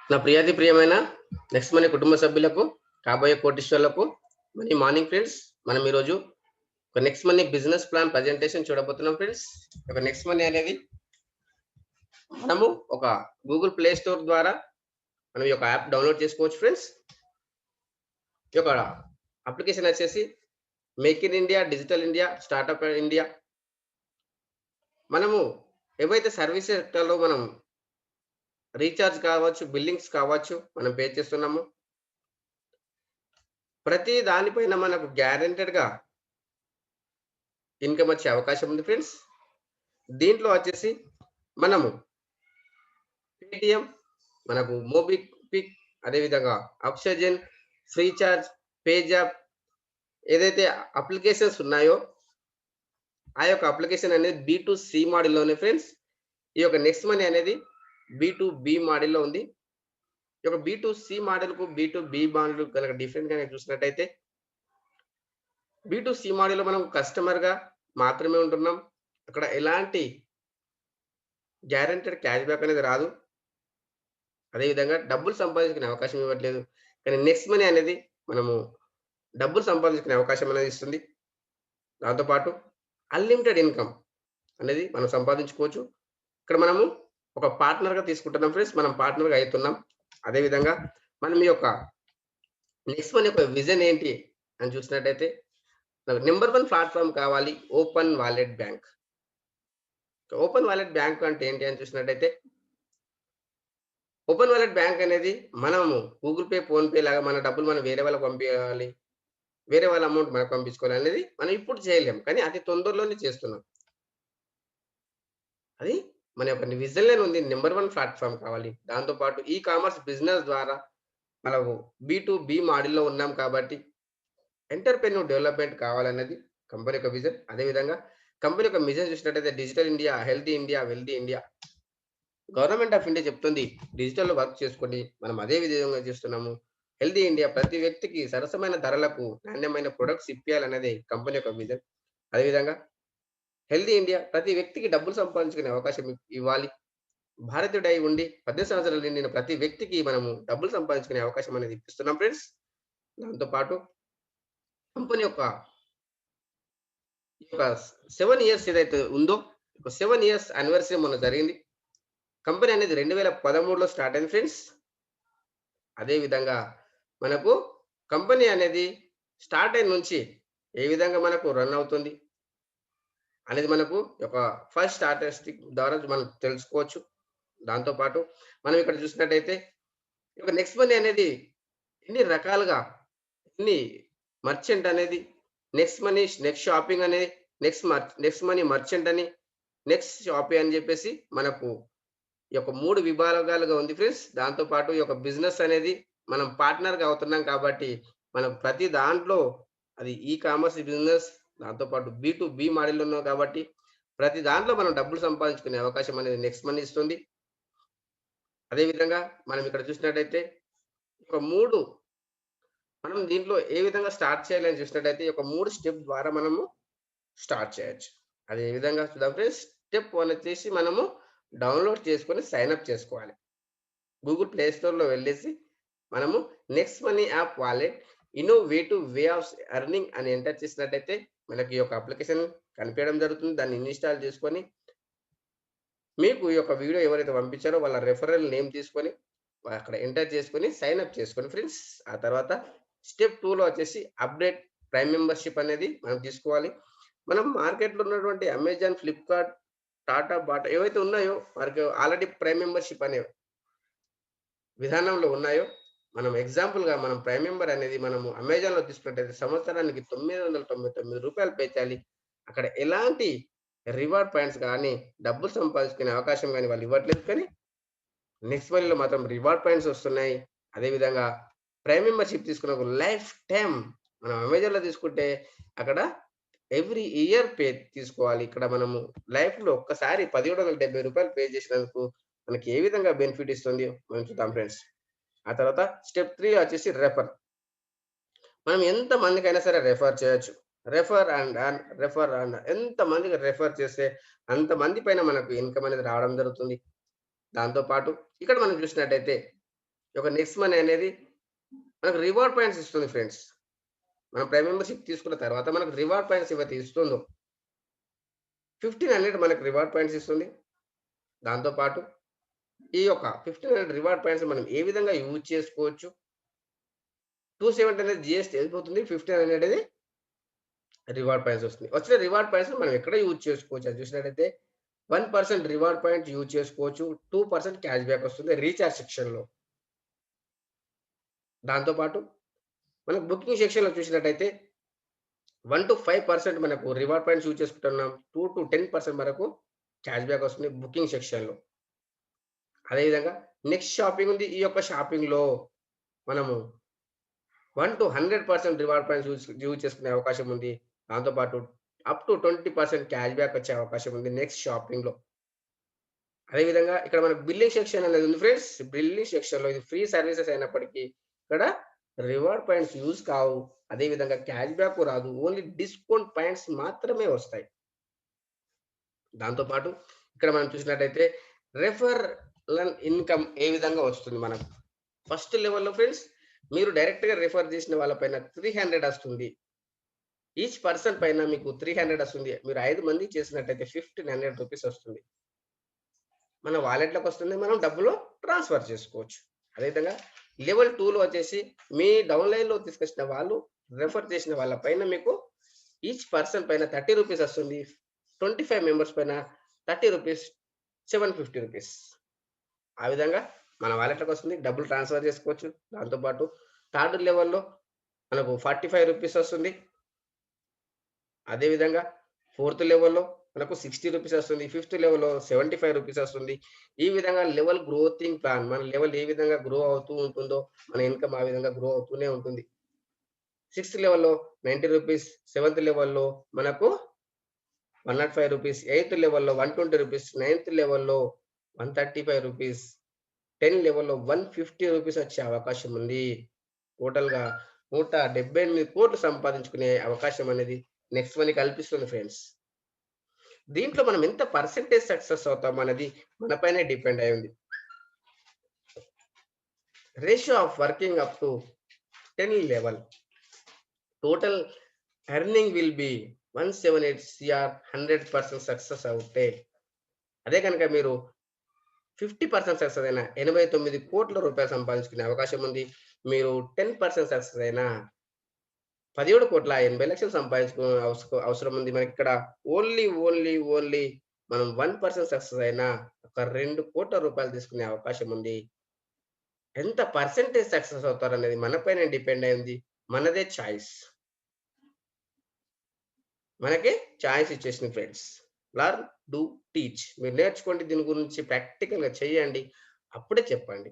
నా ప్రియమైన నెక్స్ట్ మన కుటుంబ సభ్యులకు, కాబోయే కోటీశ్వరులకు మరి మార్నింగ్ ఫ్రెండ్స్. మనం ఈరోజు ఒక next money business plan presentation చూడబోతున్నాం ఫ్రెండ్స్. ఒక నెక్స్ట్ మనీ అనేది మనము ఒక గూగుల్ ప్లే స్టోర్ ద్వారా మనం ఈ యొక్క యాప్ డౌన్లోడ్ చేసుకోవచ్చు ఫ్రెండ్స్. ఈ యొక్క అప్లికేషన్ వచ్చేసి make in India, digital India, startup India. మనము ఏవైతే సర్వీస్ సెక్టర్లో మనం రీచార్జ్ కావచ్చు, బిల్లింగ్స్ కావచ్చు, మనం పే చేస్తున్నాము. ప్రతి దానిపైన మనకు గ్యారెంటెడ్‌గా ఇన్‌కమ్ వచ్చే అవకాశం ఉంది ఫ్రెండ్స్. దీంట్లో వచ్చేసి మనము పేటీఎం, మనకు మోబిక్విక్, అదేవిధంగా ఆక్సిజన్, ఫ్రీచార్జ్, పేజాప్ ఏదైతే అప్లికేషన్స్ ఉన్నాయో, ఆ యొక్క అప్లికేషన్ అనేది బి2సి మోడల్‌లోనే ఫ్రెండ్స్. ఈ యొక్క నెక్స్ట్ మనీ అనేది బి2బి మోడల్‌లో ఉంది. ఈ యొక్క బి2సి మోడల్‌కు బి2బి మోడల్ గనక డిఫరెంట్ గనక చూసినట్టయితే, బి2సి మోడల్‌లో మనం కస్టమర్‌గా మాత్రమే ఉంటున్నాం. అక్కడ ఎలాంటి గ్యారంటెడ్ క్యాష్ బ్యాక్ అనేది రాదు. అదేవిధంగా డబ్బులు సంపాదించుకునే అవకాశం ఇవ్వట్లేదు. కానీ నెక్స్ట్ మనీ అనేది మనము డబ్బులు సంపాదించుకునే అవకాశం అనేది ఇస్తుంది. దాంతో పాటు అన్‌లిమిటెడ్ ఇన్‌కమ్ అనేది మనం సంపాదించుకోవచ్చు. ఇక్కడ మనము ఒక పార్ట్నర్‌గా తీసుకుంటున్నాం ఫ్రెండ్స్. మనం పార్ట్నర్‌గా అయితున్నాం. అదేవిధంగా మనం ఈ యొక్క నెక్స్ట్ మనీ యొక్క విజన్ ఏంటి అని చూసినట్టయితే, నాకు నంబర్ 1 ప్లాట్‌ఫార్మ్ కావాలి open wallet bank. Open wallet bank అంటే ఏంటి అని చూసినట్టయితే, ఓపెన్ వాలెట్ బ్యాంక్ అనేది మనము గూగుల్ పే, ఫోన్‌పే లాగా మన డబ్బులు మనం వేరే వాళ్ళకి పంపియాలి. వేరే వాళ్ళ అమౌంట్ మనకు పంపించుకోవాలి అనేది మనం ఇప్పుడు చేయలేం. కానీ అతి తొందరలోనే చేస్తున్నాం. అది మన యొక్క విజన్‌లోనే ఉంది. నంబర్ 1 ప్లాట్‌ఫార్మ్ కావాలి. దాంతో పాటు ఈ కామర్స్ బిజినెస్ ద్వారా మనము బి2బి మోడల్‌లో ఉన్నాం కాబట్టి ఎంటర్‌ప్రెన్యూర్ డెవలప్‌మెంట్ కావాలన్నది కంపెనీ యొక్క విజన్. అదేవిధంగా కంపెనీ యొక్క మిషన్ చూసినట్టయితే digital India, healthy India, wealthy India. Government of India చెప్తుంది డిజిటల్‌లో వర్క్ చేసుకోండి. మనం అదే విధంగా చేస్తున్నాము. హెల్తీ ఇండియా ప్రతి వ్యక్తికి సరసమైన ధరలకు నాణ్యమైన ప్రొడక్ట్స్ ఇప్పియాలన్నదే కంపెనీ యొక్క విజన్. అదేవిధంగా హెల్తీ ఇండియా ప్రతి వ్యక్తికి డబ్బులు సంపాదించుకునే అవకాశం ఇవ్వాలి. భారతీయుడై ఉండి 18 సంవత్సరాలు నిండిన ప్రతి వ్యక్తికి మనము డబ్బులు సంపాదించుకునే అవకాశం అనేది ఇప్పిస్తున్నాం ఫ్రెండ్స్. దాంతో పాటు కంపెనీ యొక్క ఈ యొక్క 7 ఇయర్స్ ఏదైతే ఉందో, ఒక 7 ఇయర్స్ యానివర్సరీ మొన్న జరిగింది. కంపెనీ అనేది 2013లో స్టార్ట్ అయింది ఫ్రెండ్స్. అదే విధంగా మనకు కంపెనీ అనేది స్టార్ట్ అయిన నుంచి ఏ విధంగా మనకు రన్ అవుతుంది అనేది మనకు ఒక ఫస్ట్ స్టాటిస్టిక్ ద్వారా మనం తెలుసుకోవచ్చు. దాంతో పాటు మనం ఇక్కడ చూసినట్టయితే, ఈ యొక్క నెక్స్ట్ మనీ అనేది ఎన్ని రకాలుగా, ఎన్ని మర్చెంట్ అనేది, నెక్స్ట్ మనీ, నెక్స్ట్ షాపింగ్ అనేది, నెక్స్ట్ మనీ మర్చెంట్ అని, నెక్స్ట్ షాపింగ్ అని చెప్పేసి మనకు ఈ యొక్క 3 విభాగాలుగా ఉంది ఫ్రెండ్స్. దాంతో పాటు ఈ యొక్క బిజినెస్ అనేది మనం పార్ట్నర్‌గా అవుతున్నాం కాబట్టి, మనం ప్రతి దాంట్లో అది ఈ కామర్స్ బిజినెస్, దాంతో పాటు బి2బి మోడల్‌లో ఉన్నాం కాబట్టి, ప్రతి దాంట్లో మనం డబ్బులు సంపాదించుకునే అవకాశం అనేది నెక్స్ట్ మనీ ఇస్తుంది. అదే విధంగా మనం ఇక్కడ చూసినట్టయితే, ఒక 3 మనం దీంట్లో ఏ విధంగా స్టార్ట్ చేయాలని చూసినట్టయితే, ఒక 3 స్టెప్ ద్వారా మనము స్టార్ట్ చేయొచ్చు. అది ఏ విధంగా చూద్దాం ఫ్రెండ్స్. స్టెప్ 1 వచ్చేసి మనము డౌన్‌లోడ్ చేసుకొని సైన్ అప్ చేసుకోవాలి. గూగుల్ ప్లే స్టోర్‌లో వెళ్ళేసి మనము next money app wallet innovative way of earning అని ఎంటర్ చేసినట్టయితే మనకి ఈ యొక్క అప్లికేషన్ కనిపియడం జరుగుతుంది. దాన్ని ఇన్‌స్టాల్ చేసుకొని, మీకు ఈ యొక్క వీడియో ఎవరైతే పంపించారో వాళ్ళ రెఫరల్ నేమ్ తీసుకొని, అక్కడ ఎంటర్ చేసుకొని సైన్ అప్ చేసుకోండి ఫ్రెండ్స్. ఆ తర్వాత స్టెప్ 2లో వచ్చేసి అప్‌డేట్ ప్రైమ్ మెంబర్‌షిప్ అనేది మనం తీసుకోవాలి. మనం మార్కెట్‌లో ఉన్నటువంటి అమెజాన్, ఫ్లిప్‌కార్ట్, టాటా, బాటా ఏవైతే ఉన్నాయో వారికి ఆల్రెడీ ప్రైమ్ మెంబర్‌షిప్ అనే విధానంలో ఉన్నాయో, మనం ఎగ్జాంపుల్‌గా మనం ప్రైమ్ మెంబర్ అనేది మనము అమెజాన్‌లో తీసుకున్నట్టయితే సంవత్సరానికి రూ. 999 పే చేయాలి. అక్కడ ఎలాంటి రివార్డ్ పాయింట్స్ గాని, డబ్బులు సంపాదించుకునే అవకాశం గాని వాళ్ళు ఇవ్వట్లేదు. కానీ నెక్స్ట్ మనీలో మాత్రం రివార్డ్ పాయింట్స్ వస్తున్నాయి. అదే విధంగా ప్రైమ్ మెంబర్‌షిప్ తీసుకున్న లైఫ్ టైమ్ మనం అమెజాన్‌లో తీసుకుంటే అక్కడ ఎవ్రీ ఇయర్ పే తీసుకోవాలి. ఇక్కడ మనము లైఫ్‌లో ఒక్కసారి రూ. 1770 పే చేసినందుకు మనకి ఏ విధంగా బెనిఫిట్ ఇస్తుంది మనం చూద్దాం ఫ్రెండ్స్. ఆ తర్వాత స్టెప్ 3 వచ్చేసి రెఫర్. మనం ఎంత మందికైనా సరే రెఫర్ చేయొచ్చు. రెఫర్ అండ్ ఎంత మందికి రెఫర్ చేస్తే అంతమంది పైన మనకు ఇన్‌కమ్ అనేది రావడం జరుగుతుంది. దాంతో పాటు ఇక్కడ మనం చూసినట్టయితే ఈ యొక్క నెక్స్ట్ మనీ అనేది మనకు రివార్డ్ పాయింట్స్ ఇస్తుంది ఫ్రెండ్స్. మనం ప్రైమ్ మెంబర్‌షిప్ తీసుకున్న తర్వాత మనకు రివార్డ్ పాయింట్స్ ఏవైతే ఇస్తుందో 1500 మనకు రివార్డ్ పాయింట్స్ ఇస్తుంది. దాంతో పాటు ఈ యొక్క 1500 రివార్డ్ పాయింట్స్ మనం ఏ విధంగా యూజ్ చేసుకోవచ్చు. 270 అనేది జీఎస్టీ వెళ్ళిపోతుంది. 1500 అనేది రివార్డ్ పాయింట్స్ వస్తుంది. వచ్చిన రివార్డ్ పాయింట్స్ మనం ఎక్కడ యూజ్ చేసుకోవచ్చు అది చూసినట్టయితే 1% రివార్డ్ పాయింట్ యూజ్ చేసుకోవచ్చు. 2% క్యాష్ బ్యాక్ వస్తుంది రీచార్జ్ సెక్షన్‌లో. దాంతో పాటు మనకు బుకింగ్ సెక్షన్‌లో చూసినట్టయితే 1-5% మనకు రివార్డ్ పాయింట్స్ యూజ్ చేసుకుంటున్నాం. 2-10% వరకు క్యాష్ బ్యాక్ వస్తుంది బుకింగ్ సెక్షన్‌లో. అదేవిధంగా నెక్స్ట్ షాపింగ్ ఉంది. ఈ యొక్క షాపింగ్‌లో మనము 1-100% రివార్డ్ పాయింట్స్ యూజ్ చేసుకునే అవకాశం ఉంది. దాంతో పాటు అప్ టు 20% క్యాష్ బ్యాక్ వచ్చే అవకాశం ఉంది నెక్స్ట్ షాపింగ్‌లో. అదేవిధంగా ఇక్కడ మనకు బిల్లింగ్ సెక్షన్ అనేది ఉంది ఫ్రెండ్స్. బిల్లింగ్ సెక్షన్‌లో ఇది ఫ్రీ సర్వీసెస్ అయినప్పటికీ ఇక్కడ రివార్డ్ పాయింట్స్ యూజ్ కావు. అదేవిధంగా క్యాష్ బ్యాక్ రాదు. ఓన్లీ డిస్కౌంట్ పాయింట్స్ మాత్రమే వస్తాయి. దాంతో పాటు ఇక్కడ మనం చూసినట్టయితే రెఫరల్ ఇన్‌కమ్ ఏ విధంగా వస్తుంది మనకు. ఫస్ట్ లెవెల్‌లో ఫ్రెండ్స్ మీరు డైరెక్ట్‌గా రిఫర్ చేసిన వాళ్ళ పైన 300 వస్తుంది. ఈచ్ పర్సన్ పైన మీకు 300 వస్తుంది. మీరు 5 మందికి చేసినట్టయితే 1500 రూపీస్ వస్తుంది. మన వాలెట్‌లోకి వస్తుంది. మనం డబ్బులు ట్రాన్స్‌ఫర్ చేసుకోవచ్చు. అదేవిధంగా లెవెల్ 2లో వచ్చేసి మీ డౌన్ లైన్‌లో తీసుకొచ్చిన వాళ్ళు రిఫర్ చేసిన వాళ్ళ పైన మీకు ఈచ్ పర్సన్ పైన 30 రూపీస్ వస్తుంది. 25 మెంబర్స్ పైన 30 రూపీస్ 750 రూపీస్. ఆ విధంగా మన వాలెట్‌లోకి వస్తుంది. డబ్బులు ట్రాన్స్‌ఫర్ చేసుకోవచ్చు. దాంతో పాటు థర్డ్ లెవెల్‌లో మనకు 45 రూపీస్ వస్తుంది. అదేవిధంగా ఫోర్త్ లెవెల్‌లో మనకు 60 రూపీస్ వస్తుంది. ఫిఫ్త్ లెవెల్‌లో 75 రూపీస్ వస్తుంది. ఈ విధంగా లెవెల్ గ్రోతింగ్ ప్లాన్ మన లెవెల్ ఏ విధంగా గ్రో అవుతూ ఉంటుందో మన ఇన్‌కమ్ ఆ విధంగా గ్రో అవుతూనే ఉంటుంది. సిక్స్త్ లెవెల్‌లో 90 రూపీస్, సెవెంత్ లెవెల్‌లో మనకు 105 రూపీస్, ఎయిత్ లెవెల్‌లో 120 రూపీస్, నైన్త్ లెవెల్‌లో 135 రూపీస్, 10 లెవెల్‌లో 150 రూపీస్ వచ్చే అవకాశం ఉంది. టోటల్‌గా 178,00,00,000 సంపాదించుకునే అవకాశం అనేది నెక్స్ట్ మనీ కల్పిస్తుంది ఫ్రెండ్స్. దీంట్లో మనం ఎంత పర్సెంటేజ్ సక్సెస్ అవుతాం అనేది మన పైనే డిపెండ్ అయి ఉంది. Ratio of working up to 10 level total earning will be 178 CR 100% success అవుతే అదే కనుక మీరు 50% సక్సెస్ అయినా 89,00,00,000 సంపాదించుకునే అవకాశం ఉంది. మీరు 10% సక్సెస్ అయినా 17,80,00,000 సంపాదించుకునే అవసరం ఉంది. మనకిక్కడ ఓన్లీ మనం 1% సక్సెస్ అయినా ఒక 2,00,00,000 తీసుకునే అవకాశం ఉంది. ఎంత పర్సెంటేజ్ సక్సెస్ అవుతారనేది మన పైనే డిపెండ్ అయి ఉంది. మనదే చాయిస్. మనకే చాయిస్ ఇచ్చేసింది ఫ్రెండ్స్. Learn, do, teach. మీరు నేర్చుకోండి దీని గురించి ప్రాక్టికల్‌గా చేయండి. అప్పుడే చెప్పండి.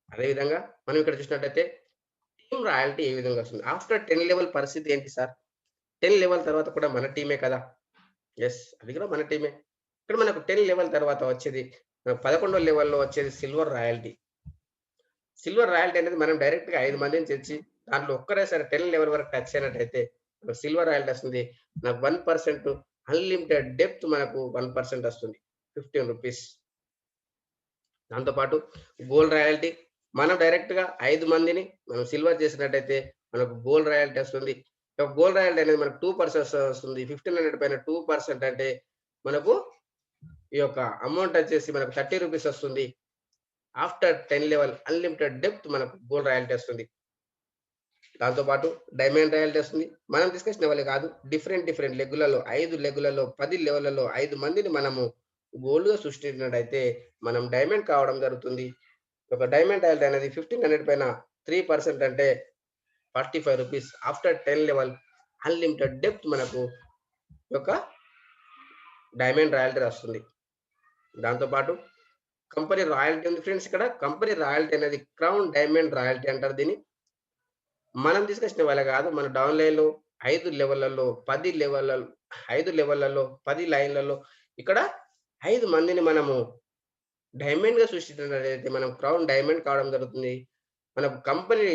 అదేవిధంగా మనం ఇక్కడ చూసినట్టయితే టీమ్ రాయల్టీ ఏ విధంగా వస్తుంది? ఆఫ్టర్ 10 లెవెల్ పరిస్థితి ఏంటి సార్? 10 లెవెల్ తర్వాత కూడా మన టీమే కదా! యెస్. అది కూడా మన టీమే. ఇక్కడ మనకు 10 లెవెల్ తర్వాత వచ్చేది 11 లెవెల్‌లో వచ్చేది సిల్వర్ రాయల్టీ. సిల్వర్ రాయల్టీ అనేది మనం డైరెక్ట్‌గా 5 మందిని తెచ్చి దాంట్లో ఒక్కరేసారి 10 లెవెల్ వరకు టచ్ అయినట్టయితే సిల్వర్ రాయల్టీ వస్తుంది. నాకు 1% అన్‌లిమిటెడ్ డెప్త్ మనకు 1% వస్తుంది. 15 రూపీస్. దాంతో పాటు గోల్డ్ రాయల్టీ మనం డైరెక్ట్‌గా 5 మందిని మనం సిల్వర్ చేసినట్టయితే మనకు గోల్డ్ రాయల్టీ వస్తుంది. గోల్డ్ రాయల్టీ అనేది మనకు 2% వస్తుంది. 1500 పైన 2% అంటే మనకు ఈ యొక్క అమౌంట్ వచ్చేసి మనకు 30 రూపీస్ వస్తుంది. ఆఫ్టర్ 10 లెవెల్ అన్‌లిమిటెడ్ డెప్త్ మనకు గోల్డ్ రాయల్టీ వస్తుంది. దాంతో పాటు డైమండ్ రాయల్టీ వస్తుంది. మనం తీసుకొచ్చిన వాళ్ళే కాదు. డిఫరెంట్ లెగ్గులలో 5 లెగ్గులలో 10 లెవెల్‌లలో 5 మందిని మనము గోల్డ్‌గా సృష్టించినట్టయితే మనం డైమండ్ కావడం జరుగుతుంది. ఒక డైమండ్ రాయల్టీ అనేది 1500 పైన 3% అంటే 45 rupees. After 10 level unlimited depth మనకు ఒక డైమండ్ రాయల్టీ వస్తుంది. దాంతో పాటు కంపెనీ రాయల్టీ ఉంది ఫ్రెండ్స్ ఇక్కడ. కంపెనీ రాయల్టీ అనేది క్రౌన్ డైమండ్ రాయల్టీ అంటారు దీన్ని. మనం తీసుకొచ్చిన వాళ్ళే కాదు. మన డౌన్ లైన్‌లో 5 లెవెల్‌లలో 10 లెవెల్‌లలో 5 లెవెల్‌లలో 10 లైన్‌లలో ఇక్కడ 5 మందిని మనము డైమండ్‌గా సృష్టించినట్టయితే మనం క్రౌన్ డైమండ్ కావడం జరుగుతుంది. మనకు కంపెనీ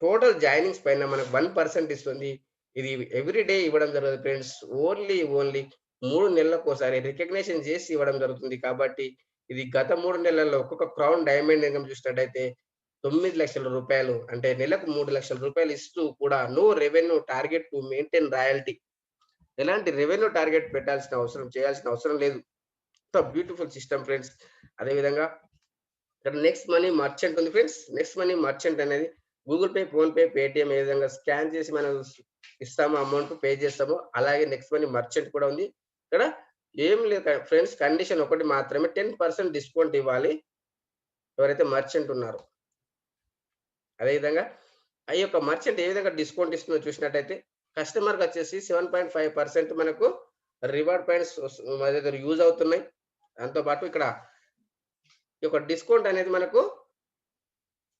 టోటల్ జాయినింగ్స్ పైన మనకు 1% ఇస్తుంది. ఇది ఎవ్రీ డే ఇవ్వడం జరగదు ఫ్రెండ్స్. ఓన్లీ 3 నెలలకోసారి రికగ్నిషన్ చేసి ఇవ్వడం జరుగుతుంది. కాబట్టి ఇది గత 3 నెలల్లో ఒక్కొక్క క్రౌన్ డైమండ్ ఇన్కమ్ చూసినట్టయితే 9,00,000 రూపాయలు, అంటే నెలకు 3,00,000 రూపాయలు ఇస్తూ కూడా no revenue target to maintain royalty. ఎలాంటి రెవెన్యూ టార్గెట్ చేయాల్సిన అవసరం లేదు. Beautiful system friends. అదే విధంగా ఇక్కడ నెక్స్ట్ మనీ మర్చెంట్ ఉంది ఫ్రెండ్స్. నెక్స్ట్ మనీ మర్చెంట్ అనేది Google Pay, PhonePe, Paytm ఏ విధంగా స్కాన్ చేసి మనం ఇస్తామో, అమౌంట్ పే చేస్తామో, అలాగే నెక్స్ట్ మనీ మర్చెంట్ కూడా ఉంది. ఇక్కడ ఏం లేదు ఫ్రెండ్స్, కండిషన్ ఒకటి మాత్రమే, 10% డిస్కౌంట్ ఇవ్వాలి ఎవరైతే మర్చెంట్ ఉన్నారో. అదేవిధంగా ఆ యొక్క మర్చెంట్ ఏ విధంగా డిస్కౌంట్ ఇస్తుందో చూసినట్టయితే కస్టమర్కి వచ్చేసి 7.5% మనకు రివార్డ్ పాయింట్స్ మన దగ్గర యూజ్ అవుతున్నాయి. దాంతో పాటు ఇక్కడ ఈ యొక్క డిస్కౌంట్ అనేది మనకు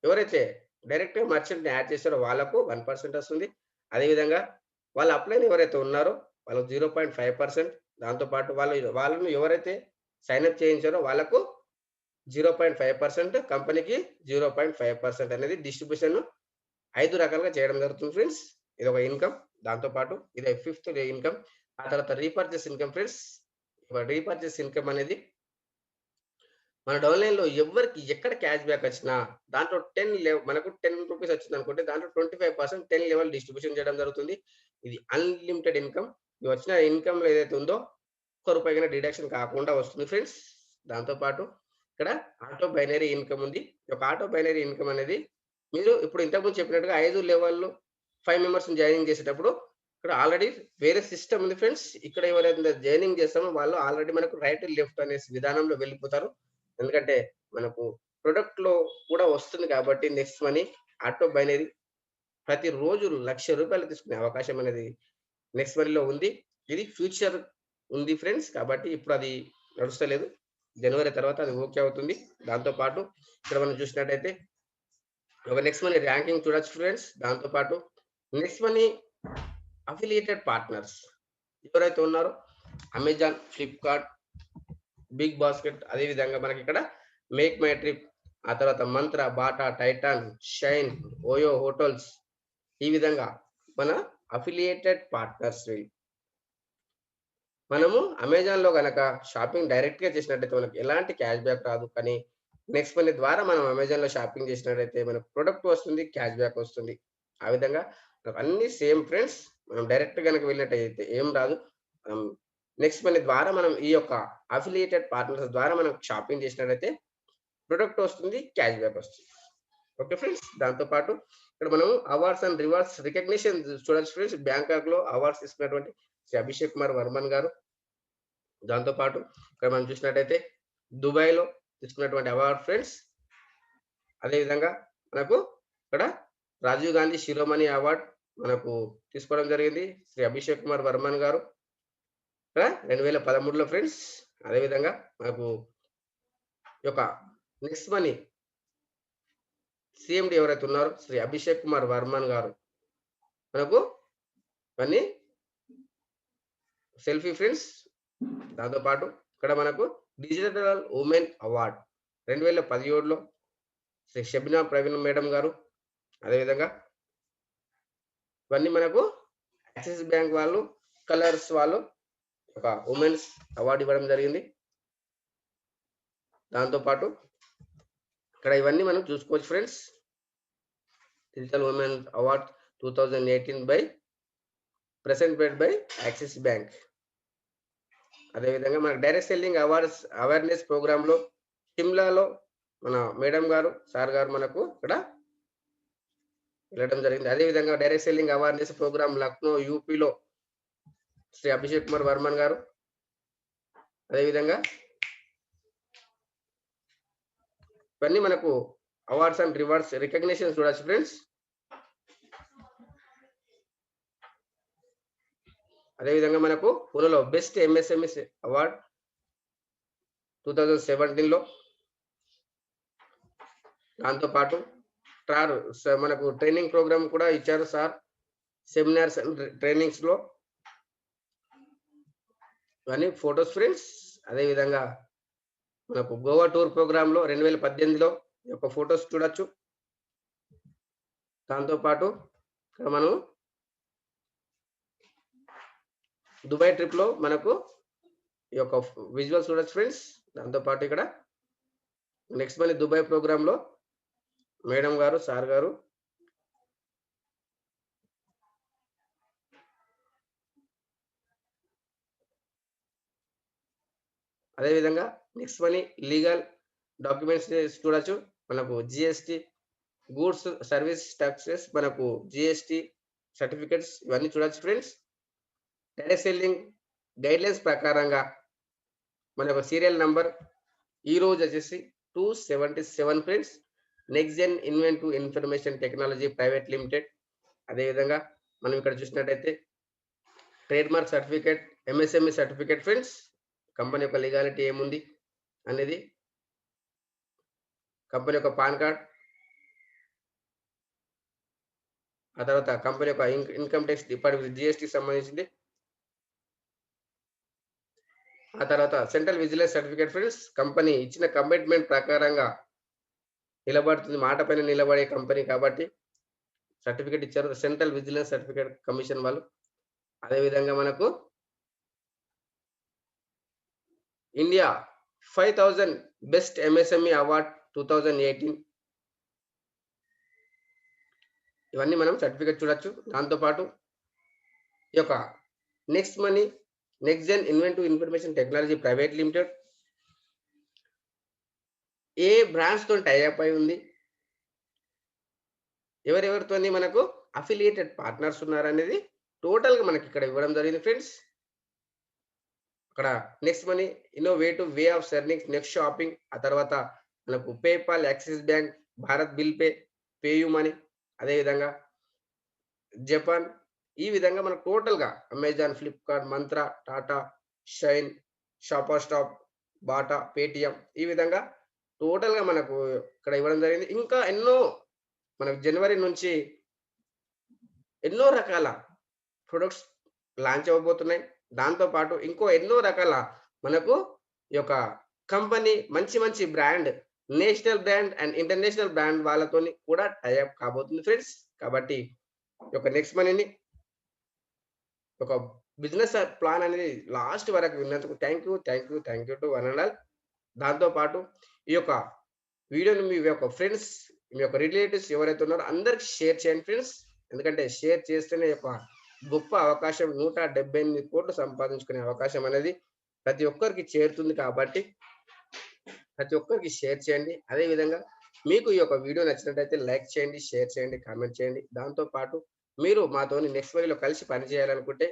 ఎవరైతే డైరెక్ట్‌గా మర్చెంట్‌ని యాడ్ చేశారో వాళ్ళకు 1% వస్తుంది. అదేవిధంగా వాళ్ళ అప్లైన్ ఎవరైతే ఉన్నారో వాళ్ళకి 0.5%. దాంతో పాటు వాళ్ళను ఎవరైతే సైన్ అప్ చేయించారో వాళ్ళకు 0.5%, కంపెనీకి 0.5% అనేది డిస్ట్రిబ్యూషన్ 5 రకాలుగా చేయడం జరుగుతుంది ఫ్రెండ్స్. ఇదొక ఇన్కమ్. దాంతో పాటు ఇది ఫిఫ్త్ ఇన్కమ్. ఆ తర్వాత repurchase income friends. Repurchase income అనేది మన డౌన్‌లైన్‌లో ఎవ్వరికి ఎక్కడ క్యాష్ బ్యాక్ వచ్చినా దాంట్లో మనకు 10 రూపీస్ వచ్చిందనుకోండి, దాంట్లో 25% 10 లెవెల్ డిస్ట్రిబ్యూషన్ చేయడం జరుగుతుంది. ఇది అన్‌లిమిటెడ్ ఇన్కమ్. ఈ వచ్చిన ఇన్కమ్‌లో ఏదైతే ఉందో ఒక్క రూపాయి కన్నా డిడక్షన్ కాకుండా వస్తుంది ఫ్రెండ్స్. దాంతో పాటు ఇక్కడ ఆటో బైనరీ ఇన్కమ్ ఉంది. ఈ యొక్క ఆటో బైనరీ ఇన్కమ్ అనేది మీరు ఇప్పుడు ఇంతకుముందు చెప్పినట్టుగా 5 లెవెల్‌లో 5 మెంబర్స్‌ని జాయినింగ్ చేసేటప్పుడు ఇక్కడ ఆల్రెడీ వేరే సిస్టమ్ ఉంది ఫ్రెండ్స్. ఇక్కడ ఎవరైతే జాయినింగ్ చేస్తామో వాళ్ళు ఆల్రెడీ మనకు రైట్, లెఫ్ట్ అనే విధానంలో వెళ్ళిపోతారు. ఎందుకంటే మనకు ప్రొడక్ట్‌లో కూడా వస్తుంది కాబట్టి నెక్స్ట్ మనీ ఆటో బైనరీ ప్రతిరోజు ₹1,00,000 తీసుకునే అవకాశం అనేది నెక్స్ట్ మనీలో ఉంది. ఇది ఫ్యూచర్ ఉంది ఫ్రెండ్స్. కాబట్టి ఇప్పుడు అది నడుస్తలేదు. జనవరి తర్వాత అది ఓకే అవుతుంది. దాంతో పాటు ఇక్కడ మనం చూసినట్టయితే ఒక నెక్స్ట్ మనీ ర్యాంకింగ్ చూడొచ్చు ఫ్రెండ్స్. దాంతో పాటు నెక్స్ట్ మనీ అఫిలియేటెడ్ పార్ట్నర్స్ ఎవరైతే ఉన్నారో అమెజాన్, ఫ్లిప్‌కార్ట్, బిగ్ బాస్కెట్, అదే విధంగా మనకి ఇక్కడ మేక్ మై ట్రిప్, ఆ తర్వాత మంత్ర, Bata, Titan, shine, OYO hotels, ఈ విధంగా మన అఫిలియేటెడ్ పార్ట్నర్స్. మనము అమెజాన్‌లో గనక షాపింగ్ డైరెక్ట్‌గా చేసినట్టయితే మనకు ఎలాంటి క్యాష్ బ్యాక్ రాదు. కానీ నెక్స్ట్ మనీ ద్వారా మనం అమెజాన్‌లో షాపింగ్ చేసినట్టయితే మనకు ప్రొడక్ట్ వస్తుంది, క్యాష్ బ్యాక్ వస్తుంది. ఆ విధంగా అన్నీ సేమ్ ఫ్రెండ్స్. మనం డైరెక్ట్ గనక వెళ్ళినట్టయితే ఏం రాదు. నెక్స్ట్ మనీ ద్వారా మనం ఈ యొక్క అఫిలియేటెడ్ పార్ట్నర్స్ ద్వారా మనం షాపింగ్ చేసినట్టయితే ప్రొడక్ట్ వస్తుంది, క్యాష్ బ్యాక్ వస్తుంది. Okay friends. దాంతో పాటు ఇక్కడ మనం అవార్డ్స్ అండ్ రివార్డ్స్ రికగ్నిషన్ చూడొచ్చు ఫ్రెండ్స్. బ్యాంకాక్‌లో అవార్డ్స్ తీసుకున్నటువంటి శ్రీ అభిషేక్ కుమార్ వర్మన్ గారు. దాంతో పాటు ఇక్కడ మనం చూసినట్టయితే దుబాయ్‌లో తీసుకున్నటువంటి అవార్డ్ ఫ్రెండ్స్. అదే విధంగా మనకు ఇక్కడ రాజీవ్ గాంధీ శిరోమణి అవార్డ్ మనకు తీసుకోవడం జరిగింది శ్రీ అభిషేక్ కుమార్ వర్మన్ గారు. ఇక్కడ 2013లో ఫ్రెండ్స్. అదే విధంగా మనకు ఈ యొక్క నెక్స్ట్ మనీ సీఎండీ ఎవరైతే ఉన్నారో శ్రీ అభిషేక్ కుమార్ వర్మన్ గారు మనకు ఇవన్నీ సెల్ఫీ ఫ్రెండ్స్. దాంతో పాటు ఇక్కడ మనకు డిజిటల్ ఉమెన్ అవార్డ్ 2017లో శ్రీ షబీనా ప్రవీణ్ మేడం గారు. అదేవిధంగా ఇవన్నీ మనకు యాక్సిస్ బ్యాంక్ వాళ్ళు, కలర్స్ వాళ్ళు ఒక ఉమెన్స్ అవార్డు ఇవ్వడం జరిగింది. దాంతో పాటు ఇక్కడ ఇవన్నీ మనం చూసుకోవచ్చు friends. Digital women award 2018 presented by axis bank. అదేవిధంగా మనకు డైరెక్ట్ సెల్లింగ్ అవేర్నెస్ ప్రోగ్రాంలో సిమ్లాలో మన మేడం గారు, సార్ గారు మనకు ఇక్కడ వెళ్ళడం జరిగింది. అదేవిధంగా direct selling awareness programme Lucknow, యూపీలో శ్రీ అభిషేక్ కుమార్ వర్మన్ గారు. అదేవిధంగా ఇవన్నీ మనకు అవార్డ్స్ అండ్ రివార్డ్స్ రికగ్నిషన్ చూడొచ్చు ఫ్రెండ్స్. అదేవిధంగా మనకు పూణేలో బెస్ట్ ఎంఎస్ఎంఈ అవార్డ్ 2017లో. దాంతో పాటు మనకు ట్రైనింగ్ ప్రోగ్రామ్ కూడా ఇచ్చారు సార్. సెమినార్స్ అండ్ ట్రైనింగ్స్ లో ఇవన్నీ ఫోటోస్ ఫ్రెండ్స్. అదేవిధంగా మనకు గోవా టూర్ ప్రోగ్రామ్ లో 2018లో ఈ యొక్క ఫోటోస్ చూడొచ్చు. దాంతో పాటు ఇక్కడ మనం దుబాయ్ ట్రిప్ లో మనకు ఈ యొక్క విజువల్స్ చూడొచ్చు ఫ్రెండ్స్. దాంతో పాటు ఇక్కడ నెక్స్ట్ మనీ దుబాయ్ ప్రోగ్రామ్ లో మేడం గారు, సార్ గారు అదే విధంగా నెక్స్ట్ మనీ లీగల్ డాక్యుమెంట్స్ చూడొచ్చు. మనకు జిఎస్టి, గూడ్స్ సర్వీస్ టాక్సెస్, మనకు జిఎస్టి సర్టిఫికెట్స్ ఇవన్నీ చూడొచ్చు ఫ్రెండ్స్. డైరెక్ట్ సెల్లింగ్ గైడ్లైన్స్ ప్రకారంగా మనకు సీరియల్ నంబర్ ఈ రోజు వచ్చేసి 277 friends. Next gen inventive information technology private limited. అదేవిధంగా మనం ఇక్కడ చూసినట్టయితే trade mark certificate, MSME certificate friends. Company యొక్క లీగాలిటీ ఏముంది అనేది, కంపెనీ యొక్క పాన్ కార్డ్, ఆ తర్వాత కంపెనీ యొక్క ఇన్కమ్ ట్యాక్స్ డిపార్ట్మెంట్ జిఎస్టికి సంబంధించింది, ఆ తర్వాత central vigilance certificate friends. Company ఇచ్చిన కమిట్మెంట్ ప్రకారంగా నిలబడుతుంది, మాట పైన నిలబడే కంపెనీ కాబట్టి సర్టిఫికేట్ ఇచ్చారు సెంట్రల్ విజిలెన్స్ సర్టిఫికేట్ కమిషన్ వాళ్ళు. అదేవిధంగా మనకు ఇండియా 5000 బెస్ట్ ఎంఎస్ఎంఈ అవార్డ్ 2018, ఇవన్నీ మనం సర్టిఫికేట్ చూడొచ్చు. దాంతోపాటు ఈ యొక్క next money next gen inventive information technology private limited ఏ బ్రాండ్స్ తో టైఅప్ అయి ఉంది, ఎవరెవరితోని మనకు అఫిలియేటెడ్ పార్ట్నర్స్ ఉన్నారనేది టోటల్ గా మనకి ఇక్కడ ఇవ్వడం జరిగింది ఫ్రెండ్స్. అక్కడ next money innovative way of సెర్నింగ్ next shopping, ఆ తర్వాత మనకు PayPal, axis bank, Bharat bill pay, PayU money, అదేవిధంగా జపాన్. ఈ విధంగా మనకు టోటల్ గా అమెజాన్, ఫ్లిప్కార్ట్, మంత్ర, Tata, shine, shopper stop, Bata, Paytm, ఈ విధంగా టోటల్ గా మనకు ఇక్కడ ఇవ్వడం జరిగింది. ఇంకా ఎన్నో మనకు జనవరి నుంచి ఎన్నో రకాల ప్రొడక్ట్స్ లాంచ్ అవ్వబోతున్నాయి. దాంతో పాటు ఇంకో ఎన్నో రకాల మనకు ఈ యొక్క కంపెనీ మంచి మంచి brand, national brand and international brand వాళ్ళతోని కూడా టైఅప్ కాబోతుంది ఫ్రెండ్స్. కాబట్టి ఈ యొక్క నెక్స్ట్ మనీని ఒక బిజినెస్ ప్లాన్ అనేది లాస్ట్ వరకు విన్నందుకు thank you to one and all. దాంతో పాటు ఈ యొక్క వీడియోని మీ యొక్క ఫ్రెండ్స్, మీ యొక్క రిలేటివ్స్ ఎవరైతే ఉన్నారో అందరికి షేర్ చేయండి ఫ్రెండ్స్. ఎందుకంటే షేర్ చేస్తేనే యొక్క గొప్ప అవకాశం 178 కోట్లు సంపాదించుకునే అవకాశం అనేది ప్రతి ఒక్కరికి చేరుతుంది. కాబట్టి ప్రతి ఒక్కరికి షేర్ చేయండి. అదే విధంగా మీకు ఈ యొక్క వీడియో నచ్చినట్లయితే లైక్ చేయండి, షేర్ చేయండి, కామెంట్ చేయండి. దాంతో పాటు మీరు మాతోని నెక్స్ట్ వీడియోలో కలిసి పనిచేయాలనుకుంటే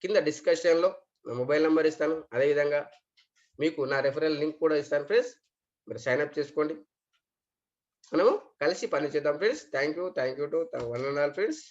కింద డిస్కషన్ లో నా మొబైల్ నంబర్ ఇస్తాను. అదేవిధంగా మీకు నా రెఫరల్ లింక్ కూడా ఇస్తాను ఫ్రెండ్స్. మీరు సైన్ అప్ చేసుకోండి, మనము కలిసి పని చేద్దాం friends. Thank you to one and all friends.